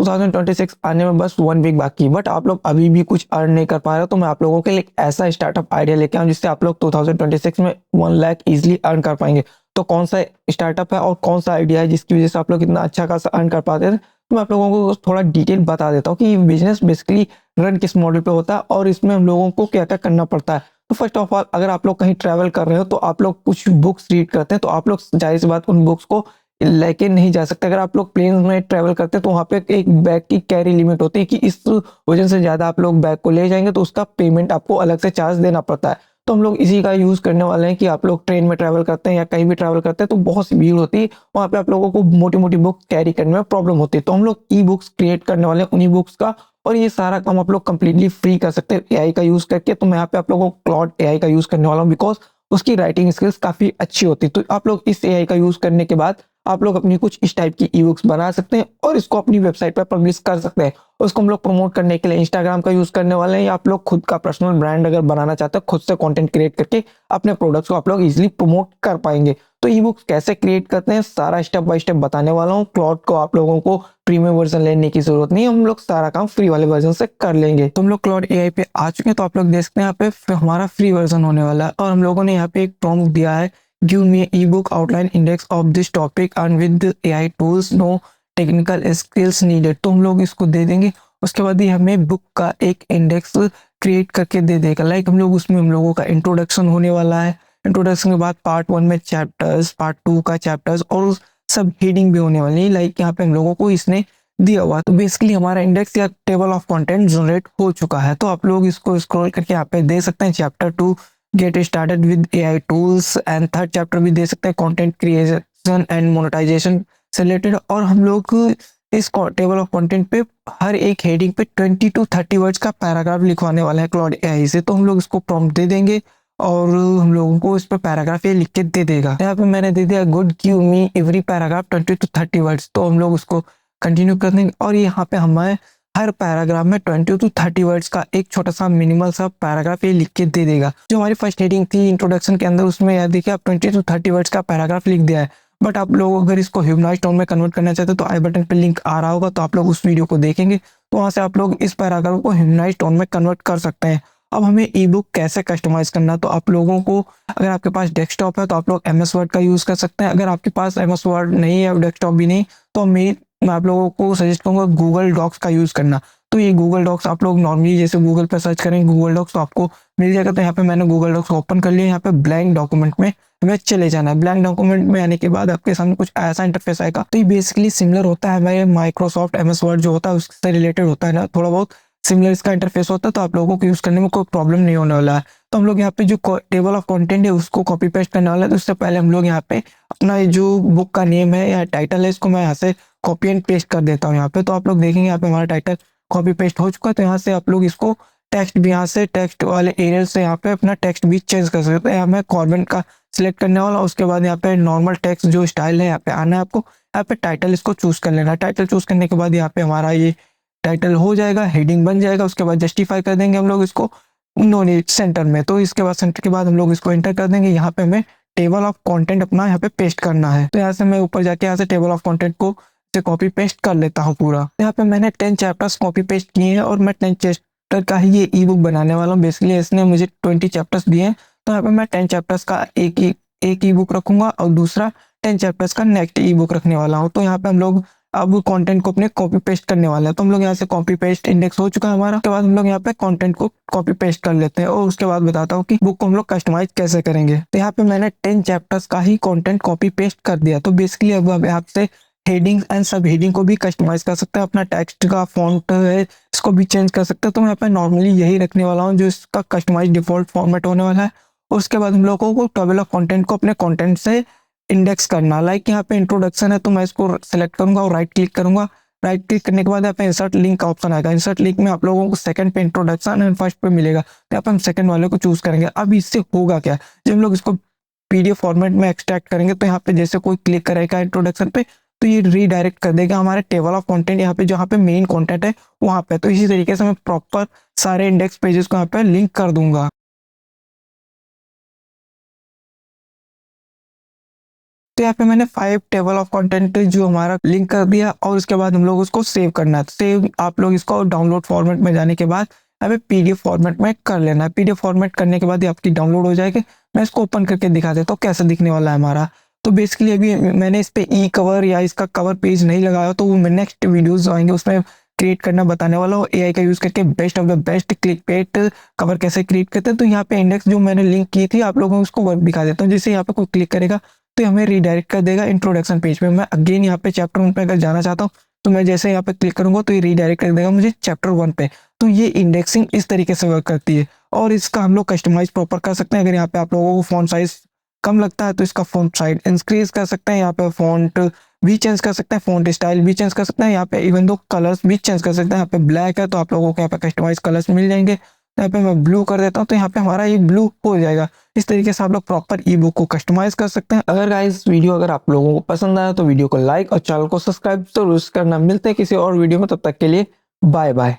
2026 आने में बस 1 वीक बाकी है, बट आप लोग अभी भी कुछ अर्न नहीं कर पा रहे हो, तो मैं आप लोगों के लिए एक ऐसा स्टार्टअप आइडिया लेके आऊँ जिससे आप लोग 2026 में 1 लाख ईज़िली अर्न कर पाएँगे। तो कौन सा स्टार्टअप है और कौन सा आइडिया है जिसकी वज़ह से आप लोग इतना अच्छा खासा अर्न कर पाते हैं? तो मैं आप लोगों को थोड़ा डिटेल बता देता हूँ कि बिज़नेस बेसिकली रन किस मॉडल पे होता है और इसमें हम लोगों को क्या-क्या करना पड़ता है। तो फर्स्ट ऑफ ऑल अगर आप लोग कहीं ट्रैवल कर रहे हो तो आप लोग कुछ बुक्स रीड करते हैं, तो आप लोग ज़ाहिर-सी बात उन बुक्स को लेके नहीं जा सकते। अगर आप लोग प्लेन में ट्रैवल करते हैं तो वहाँ पे एक बैग की कैरी लिमिट होती है कि इस वज़न से ज़्यादा आप लोग बैग को ले जाएँगे तो उसका पेमेंट आपको अलग से चार्ज देना पड़ता है। तो हम लोग इसी का यूज़ करने वाले हैं कि आप लोग ट्रेन में ट्रैवल करते हैं या कहीं भी ट्रैवल करते हैं तो बहुत सी भीड़ होती है, वहाँ पे आप लोगों को मोटी-मोटी बुक कैरी करने में प्रॉब्लम होती है। तो हम लोग ई-बुक्स क्रिएट करने वाले हैं उन्हीं बुक्स का, और ये सारा काम आप लोग कंप्लीटली फ्री कर सकते हैं एआई का यूज़ करके। तो मैं यहाँ पे आप लोगों को क्लॉड एआई का यूज़ करने वाला हूँ बिकॉज़ उसकी राइटिंग स्किल्स काफ़ी अच्छी होती है। तो आप लोग इस एआई का यूज़ करने के बाद आप लोग अपनी कुछ इस टाइप की ई-बुक्स बना सकते हैं और इसको अपनी वेबसाइट पे पब्लिश कर सकते हैं। उसको हम लोग प्रमोट करने के लिए इंस्टाग्राम का यूज़ करने वाले हैं, या आप लोग खुद का पर्सनल ब्रांड अगर बनाना चाहते हैं, खुद से कंटेंट क्रिएट करके अपने प्रोडक्ट्स को आप लोग ईज़िली प्रमोट कर पाएँगे। तो ई-बुक्स कैसे क्रिएट करते हैं, सारा स्टेप बाय स्टेप बताने वाला हूँ। क्लॉड को आप लोगों को प्रीमियम वर्ज़न लेने की ज़रूरत नहीं है, हम लोग सारा काम फ्री वाले वर्ज़न से कर लेंगे। तो हम लोग क्लॉड एआई पे आ चुके हैं, तो आप लोग देख सकते हैं यहाँ पे हमारा फ्री वर्ज़न होने वाला है और हम लोगों ने यहाँ पे एक प्रॉम्प्ट दिया है, give me ebook outline index of this topic and with AI tools, no technical skills needed. तो हम लोग इसको दे देंगे, उसके बाद ये हमें बुक का एक इंडेक्स क्रिएट करके दे देगा। लाइक हम लोग उसमें हम लोगों का इंट्रोडक्शन होने वाला है, इंट्रोडक्शन के बाद पार्ट 1 में चैप्टर्स, पार्ट 2 का चैप्टर्स और सब हेडिंग भी होने वाली है। लाइक यहाँ पे हम लोगों को इसने दिया हुआ, तो बेसिकली हमारा इंडेक्स या टेबल ऑफ कंटेंट जनरेट हो चुका है। तो आप लोग इसको स्क्रॉल करके यहाँ पे दे सकते हैं chapter 2 get started with AI tools, and third chapter भी दे सकते हैं कंटेंट क्रिएशन एंड मोनेटाइजेशन से रिलेटेड। और हम लोग इस टेबल ऑफ कंटेंट पे हर एक हेडिंग पे 20 टू 30 वर्ड्स का पैराग्राफ लिखवाने वाला है क्लॉड एआई से। तो हम लोग इसको प्रॉम्प्ट दे देंगे और हम लोगों को इस पे पैराग्राफ ये लिख के दे देगा। यहाँ पे मैंने दे दिया good give me every paragraph 20 to 30 words. तो हम लोग उसको कंटिन्यू कर देंगे और यहाँ पे हमें हर पैराग्राफ में 20 टू 30 वर्ड्स का एक छोटा सा मिनिमल सा पैराग्राफ ये लिख के दे देगा। जो हमारी फर्स्ट हेडिंग थी इंट्रोडक्शन के अंदर, उसमें याद देखिए आप 20 टू 30 वर्ड्स का पैराग्राफ लिख दिया है। बट आप लोग अगर इसको ह्यूमनाइज्ड टोन में कन्वर्ट करना चाहते हैं तो आई बटन पे लिंक आ रहा होगा, तो आप लोग उस वीडियो को देखेंगे तो वहाँ से आप लोग इस पैराग्राफ को ह्यूमनाइज्ड टोन में कन्वर्ट कर सकते हैं। अब हमें ई बुक कैसे कस्टमाइज करना है, तो आप लोगों को अगर आपके पास डेस्कटॉप है तो आप लोग एमएस वर्ड का यूज़ कर सकते हैं। अगर आपके पास एमएस वर्ड नहीं है और डेस्कटॉप भी नहीं, तो मैं आप लोगों को सजेस्ट करूँगा गूगल डॉक्स का यूज़ करना। तो ये गूगल डॉक्स आप लोग नॉर्मली जैसे गूगल पे सर्च करेंगे गूगल डॉक्स तो आपको मिल जाएगा। तो यहाँ पे मैंने गूगल डॉक्स ओपन कर लिया, यहाँ पे ब्लैंक डॉक्यूमेंट में हमें चले जाना है। ब्लैंक डॉक्यूमेंट में आने के बाद आपके सामने कुछ ऐसा इंटरफेस आएगा। तो ये बेसिकली सिमिलर होता है हमारे माइक्रोसॉफ्ट एमएस वर्ड जो होता है उससे रिलेटेड होता है ना, थोड़ा बहुत सिमिलर इसका इंटरफेस होता है। तो आप लोगों को यूज़ करने में कोई प्रॉब्लम नहीं होने वाला है। तो हम लोग यहाँ पे जो टेबल ऑफ कंटेंट है उसको कॉपी पेस्ट करने वाला है। तो उससे पहले हम लोग यहाँ पे अपना ये जो बुक का नेम है या टाइटल है इसको मैं यहाँ से कॉपी एंड पेस्ट कर देता हूँ यहाँ पे। तो आप लोग देखेंगे यहाँ पे हमारा टाइटल कॉपी पेस्ट हो चुका है। तो यहाँ से आप लोग इसको टेक्स्ट भी यहाँ से टेक्स्ट वाले एरियल से यहाँ पे अपना टेक्स्ट भी चेंज कर सकते हैं। यहाँ मैं कॉर्बन का सिलेक्ट करने वाला, उसके बाद यहाँ पे नॉर्मल टेक्स्ट जो स्टाइल है यहाँ पे आना है आपको। यहाँ पे टाइटल इसको चूज कर लेना है। टाइटल चूज करने के बाद यहाँ पे हमारा ये टाइटल हो जाएगा, हेडिंग बन जाएगा। उसके बाद जस्टिफाई कर देंगे हम लोग इसको नो नीड सेंटर में। तो इसके बाद सेंटर के बाद हम लोग इसको एंटर कर देंगे। यहाँ पे हमें टेबल ऑफ कंटेंट अपना यहाँ पे पेस्ट करना है। तो यहाँ से मैं ऊपर जाके यहाँ से टेबल ऑफ कंटेंट को कॉपी पेस्ट कर लेता हूँ पूरा। यहाँ पे मैंने 10 चैप्टर्स कॉपी पेस्ट किए हैं और मैं 10 चैप्टर का ही ये ई बुक बनाने वाला हूँ। बेसिकली इसने मुझे 20 चैप्टर्स दिए हैं, तो यहाँ पे मैं 10 चैप्टर्स का एक ई बुक रखूंगा और दूसरा 10 चैप्टर्स का नेक्स्ट ई बुक रखने वाला हूँ। तो यहाँ पे हम लोग अब कंटेंट को अपने कॉपी पेस्ट करने वाले हैं। तो हम लोग यहाँ से कॉपी पेस्ट इंडेक्स हो चुका है हमारा। उसके बाद हम लोग यहाँ पे कंटेंट को कॉपी पेस्ट कर लेते हैं और उसके बाद बताता हूँ कि बुक को हम लोग कस्टमाइज कैसे करेंगे। तो यहाँ पे मैंने 10 चैप्टर्स का ही कंटेंट कॉपी पेस्ट कर दिया। तो बेसिकली अब यहाँ से हेडिंग एंड सब हेडिंग को भी कस्टमाइज कर सकते हैं। अपना टेक्स्ट का फॉन्ट है इसको भी चेंज कर सकते हैं। तो मैं यहाँ पे नॉर्मली यही रखने वाला हूँ जो इसका कस्टमाइज डिफॉल्ट फॉर्मेट होने वाला है। उसके बाद हम लोगों को टेबल ऑफ कंटेंट को अपने कंटेंट से इंडेक्स करना। लाइक यहाँ पे इंट्रोडक्शन है तो मैं इसको सेलेक्ट करूंगा और राइट क्लिक करूंगा। राइट क्लिक करने के बाद यहाँ पे इंसर्ट लिंक का ऑप्शन आएगा। इंसर्ट लिंक में आप लोगों को सेकंड पे इंट्रोडक्शन एंड फर्स्ट पे मिलेगा, तो यहाँ पे हम सेकंड वाले को चूज करेंगे। अब इससे होगा क्या, जब हम लोग इसको पीडीएफ फॉर्मेट में एक्सट्रैक्ट करेंगे तो यहाँ पे जैसे कोई क्लिक करेगा इंट्रोडक्शन पे तो ये रीडायरेक्ट कर देगा हमारे टेबल ऑफ कंटेंट यहाँ पे जहाँ पे मेन कंटेंट है वहाँ पे। तो इसी तरीके से मैं प्रॉपर सारे इंडेक्स पेजेस को यहाँ पे लिंक कर दूंगा। तो यहाँ पे मैंने 5 टेबल ऑफ कंटेंट जो हमारा लिंक कर दिया और उसके बाद हम लोग उसको सेव करना है। सेव आप लोग इसको डाउनलोड फॉर्मेट में जाने के बाद यहाँ पे पीडीएफ फॉर्मेट में कर लेना है। पीडीएफ फॉर्मेट करने के बाद ये आपकी डाउनलोड हो जाएगी। मैं इसको ओपन करके दिखा देता हूँ कैसे दिखने वाला है हमारा। तो बेसिकली अभी मैंने इस पे ई कवर या इसका कवर पेज नहीं लगाया, तो वो नेक्स्ट वीडियोस जो आएंगे उसमें क्रिएट करना बताने वाला हूँ एआई का यूज करके best of the best click pet cover कैसे क्रिएट करते हैं। तो यहाँ पे इंडेक्स जो मैंने लिंक की थी आप लोगों को उसको वर्क दिखा देता हूँ। जैसे यहाँ पे कोई क्लिक करेगा तो हमें रिडायरेक्ट कर देगा इंट्रोडक्शन पेज पे। मैं अगेन यहाँ पे चैप्टर 1 पे अगर जाना चाहता हूँ तो मैं जैसे यहाँ पे क्लिक करूंगा तो ये रिडायरेक्ट कर देगा मुझे चैप्टर 1 पे। तो ये इंडेक्सिंग इस तरीके से वर्क करती है और इसका हम लोग कस्टमाइज प्रॉपर कर सकते हैं। अगर यहाँ पे आप लोगों को फॉन्ट साइज कम लगता है तो इसका फॉन्ट साइज इंक्रीज कर सकते हैं। यहाँ पे फॉन्ट भी चेंज कर सकते हैं, फॉन्ट स्टाइल भी चेंज कर सकते हैं। यहाँ पे इवन दो कलर्स भी चेंज कर सकते हैं। यहाँ पे ब्लैक है तो आप लोगों को यहाँ पे कस्टमाइज कलर्स मिल जाएंगे। यहाँ पे मैं ब्लू कर देता हूँ तो यहाँ पे हमारा ये ब्लू हो जाएगा। इस तरीके से आप लोग प्रॉपर ई बुक को कस्टमाइज कर सकते हैं। अगर गाइस वीडियो अगर आप लोगों को पसंद आया तो वीडियो को लाइक और चैनल को सब्सक्राइब जरूर करना। मिलते हैं किसी और वीडियो में, तब तक के लिए बाय बाय।